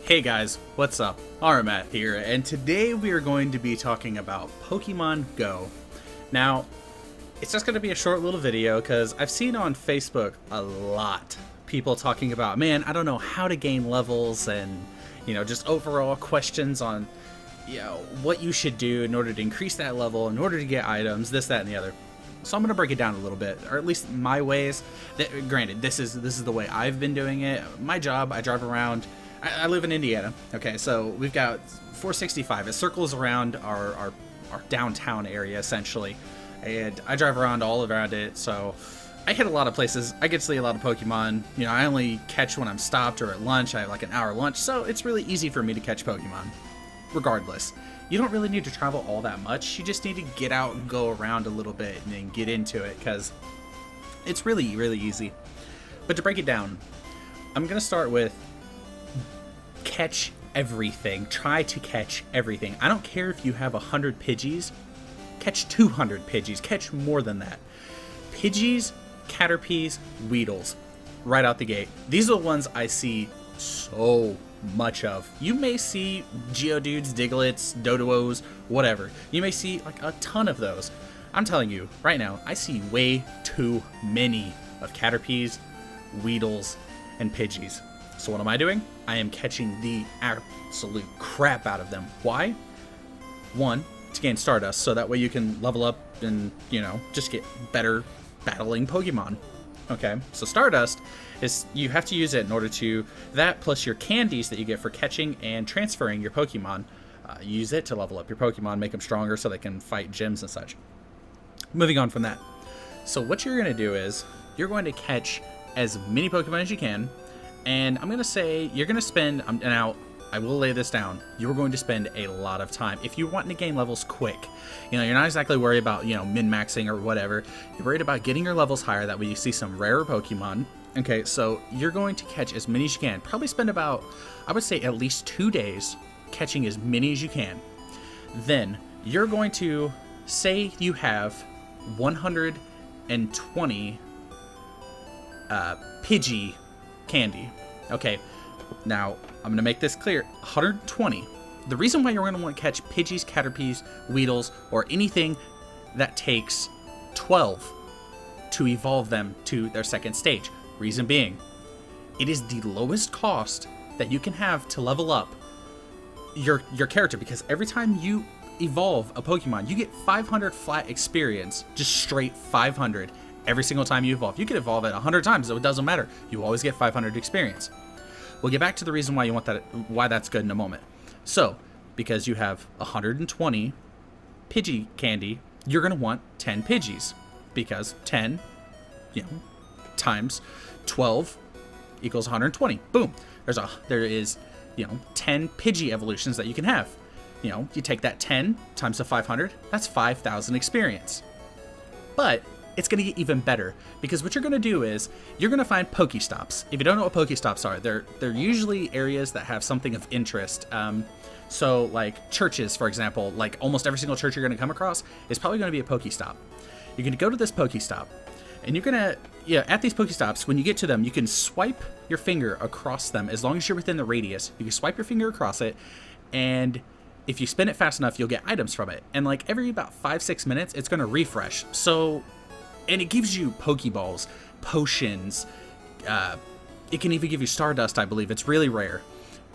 Hey guys, what's up? Aramat here, and today we are going to be talking about Pokemon Go. Now, it's just going to be a short little video because I've seen on Facebook a lot people talking about, man, I don't know how to gain levels and, just overall questions on, what you should do in order to increase that level, in order to get items, this, that, and the other. So I'm going to break it down a little bit, or at least my ways. Granted, this is the way I've been doing it. My job, I drive around. I live in Indiana. Okay, so we've got 465. It circles around our downtown area, essentially. And I drive around all around it, so I hit a lot of places. I get to see a lot of Pokemon. I only catch when I'm stopped or at lunch. I have like an hour lunch, so it's really easy for me to catch Pokemon. Regardless, you don't really need to travel all that much. You just need to get out and go around a little bit and then get into it, because it's really, really easy. But to break it down, I'm going to start with catch everything. Try to catch everything. I don't care if you have 100 Pidgeys. Catch 200 Pidgeys. Catch more than that. Pidgeys, Caterpies, Weedles. Right out the gate. These are the ones I see so much of. You may see Geodudes, Digletts, Doduos, whatever. You may see like a ton of those. I'm telling you, right now, I see way too many of Caterpies, Weedles, and Pidgeys. So what am I doing? I am catching the absolute crap out of them. Why? One, to gain Stardust, so that way you can level up and, just get better battling Pokemon. Okay, so Stardust is, you have to use it in order to, that plus your candies that you get for catching and transferring your Pokemon. Use it to level up your Pokemon, make them stronger so they can fight gyms and such. Moving on from that. So what you're going to do is, you're going to catch as many Pokemon as you can. And I'm going to say you're going to spend, now I will lay this down, you're going to spend a lot of time. If you're wanting to gain levels quick, you're not exactly worried about, min-maxing or whatever. You're worried about getting your levels higher, that way you see some rarer Pokemon. Okay, so you're going to catch as many as you can. Probably spend about, I would say at least 2 days catching as many as you can. Then you're going to, say you have 120 Pidgey candy. Okay, now I'm going to make this clear. 120. The reason why you're going to want to catch Pidgeys, Caterpies, Weedles, or anything that takes 12 to evolve them to their second stage. Reason being, it is the lowest cost that you can have to level up your character, because every time you evolve a Pokemon, you get 500 flat experience, just straight 500. Every single time you evolve. You can evolve it 100 times, so it doesn't matter. You always get 500 experience. We'll get back to the reason why you want that, why that's good in a moment. So, because you have 120 Pidgey candy, you're going to want 10 Pidgeys, because 10, times 12 equals 120. Boom. There is 10 Pidgey evolutions that you can have. You take that 10 times the 500, that's 5,000 experience. But it's going to get even better, because what you're going to do is you're going to find Pokestops. If you don't know what Pokestops are, they're usually areas that have something of interest. So like churches, for example, like almost every single church you're going to come across is probably going to be a Pokestop. You're going to go to this Pokestop, and you're going to, at these Pokestops, when you get to them, you can swipe your finger across them. As long as you're within the radius, you can swipe your finger across it, and if you spin it fast enough, you'll get items from it. And like every about 5-6 minutes, it's going to refresh. So, and it gives you Pokeballs, potions, it can even give you Stardust, I believe. It's really rare.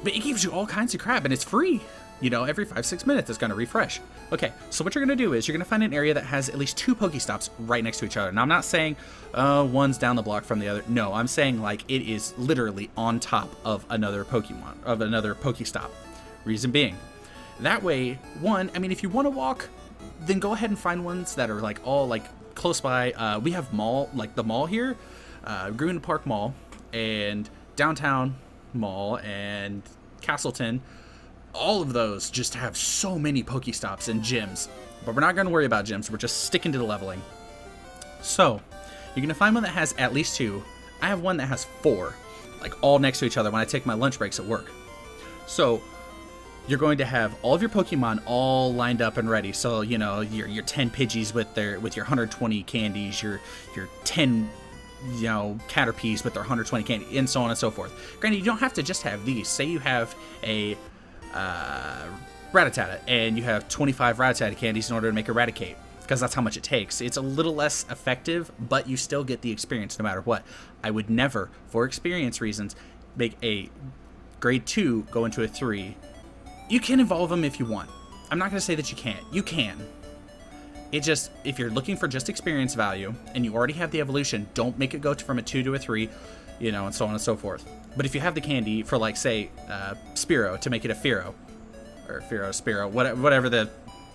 But it gives you all kinds of crap, and it's free. Every 5-6 minutes, it's going to refresh. Okay, so what you're going to do is you're going to find an area that has at least 2 Pokestops right next to each other. Now, I'm not saying one's down the block from the other. No, I'm saying like it is literally on top of another Pokemon, of another Pokestop. Reason being, that way, one, if you want to walk, then go ahead and find ones that are like all like close by. We have the mall here, Green Park Mall, and Downtown Mall, and Castleton. All of those just have so many Pokestops and gyms. But we're not going to worry about gyms. We're just sticking to the leveling. So, you're going to find one that has at least 2. I have one that has 4, like all next to each other when I take my lunch breaks at work. So, you're going to have all of your Pokemon all lined up and ready. So, your 10 Pidgeys with your 120 candies, your 10 you know, Caterpies with their 120 candy, and so on and so forth. Granted, you don't have to just have these. Say you have a Rattata, and you have 25 Rattata candies in order to make Eradicate, because that's how much it takes. It's a little less effective, but you still get the experience no matter what. I would never, for experience reasons, make a grade 2 go into a 3. You can evolve them if you want. I'm not going to say that you can't. You can. It just, if you're looking for just experience value, and you already have the evolution, don't make it go from a 2 to a 3, you know, and so on and so forth. But if you have the candy for, like, say, Spearow to make it a Fearow, or Fearow, Spearow, whatever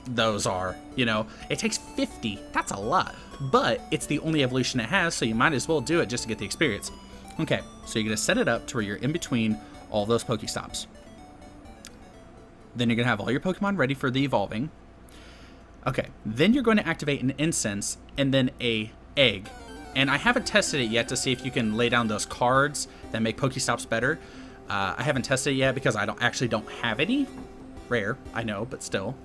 those are, you know, it takes 50. That's a lot. But it's the only evolution it has, so you might as well do it just to get the experience. Okay, so you're going to set it up to where you're in between all those Pokestops. Then you're going to have all your Pokemon ready for the evolving. Okay, then you're going to activate an incense and then a egg. And I haven't tested it yet to see if you can lay down those cards that make Pokestops better. I haven't tested it yet because I actually don't have any. Rare, I know, but still.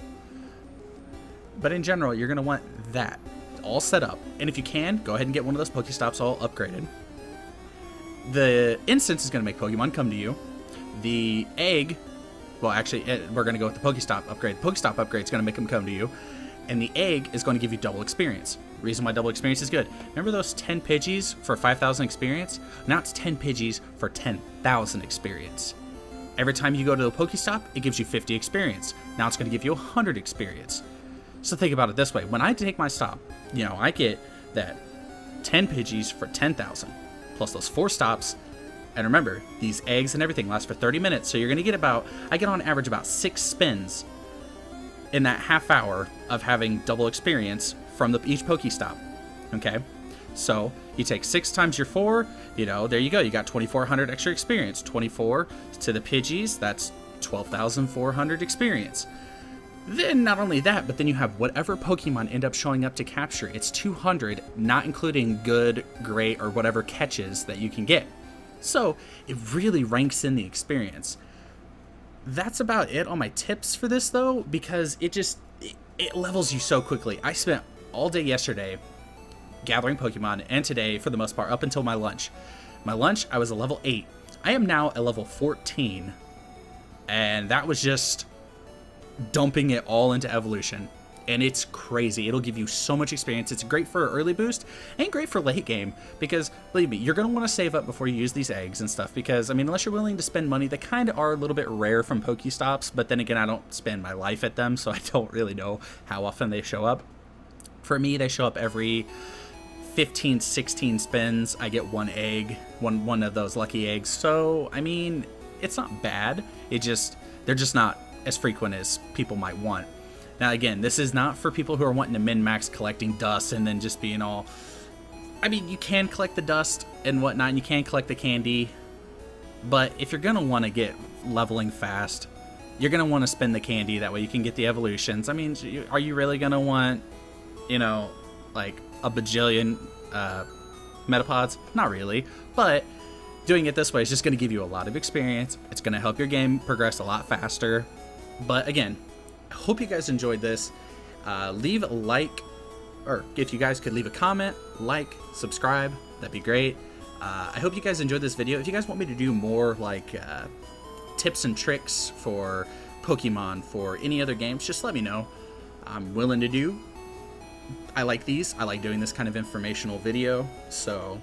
But in general, you're going to want that all set up. And if you can, go ahead and get one of those Pokestops all upgraded. The incense is going to make Pokemon come to you. The egg, well, actually, we're going to go with the Pokestop upgrade. The Pokestop upgrade is going to make them come to you. And the egg is going to give you double experience. Reason why double experience is good. Remember those 10 Pidgeys for 5,000 experience? Now it's 10 Pidgeys for 10,000 experience. Every time you go to the Pokestop, it gives you 50 experience. Now it's going to give you 100 experience. So think about it this way. When I take my stop, you know, I get that 10 Pidgeys for 10,000. Plus those 4 stops. And remember, these eggs and everything last for 30 minutes. So you're going to get I get on average about 6 spins in that half hour of having double experience from each Pokestop. Okay? So you take 6 times your 4, you know, there you go. You got 2,400 extra experience. 24 to the Pidgeys, that's 12,400 experience. Then not only that, but then you have whatever Pokemon end up showing up to capture. It's 200, not including good, great, or whatever catches that you can get. So it really ranks in the experience. That's about it on my tips for this, though, because it levels you so quickly. I spent all day yesterday gathering Pokemon, and today, for the most part, up until my lunch. My lunch, I was a level 8. I am now a level 14, and that was just dumping it all into evolution. And it's crazy. It'll give you so much experience. It's great for early boost and great for late game, because believe me, you're going to want to save up before you use these eggs and stuff, because I mean, unless you're willing to spend money, they kind of are a little bit rare from Pokestops, but then again, I don't spend my life at them, so I don't really know how often they show up. For me, they show up every 15, 16 spins. I get one egg, one of those lucky eggs. So, I mean, it's not bad. They're just not as frequent as people might want. Now, again, this is not for people who are wanting to min-max collecting dust and then just being all... I mean, you can collect the dust and whatnot, and you can collect the candy, but if you're going to want to get leveling fast, you're going to want to spend the candy. That way you can get the evolutions. I mean, are you really going to want, you know, like a bajillion Metapods? Not really, but doing it this way is just going to give you a lot of experience. It's going to help your game progress a lot faster. But again, I hope you guys enjoyed this. Leave a like, or if you guys could leave a comment, like, subscribe, that'd be great. I hope you guys enjoyed this video. If you guys want me to do more like tips and tricks for Pokemon for any other games, just let me know. I'm willing to do. I like these. I like doing this kind of informational video. So,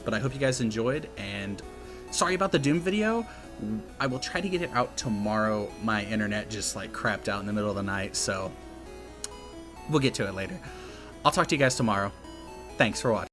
but I hope you guys enjoyed, and sorry about the Doom video. I will try to get it out tomorrow. My internet just like crapped out in the middle of the night, so we'll get to it later. I'll talk to you guys tomorrow. Thanks for watching.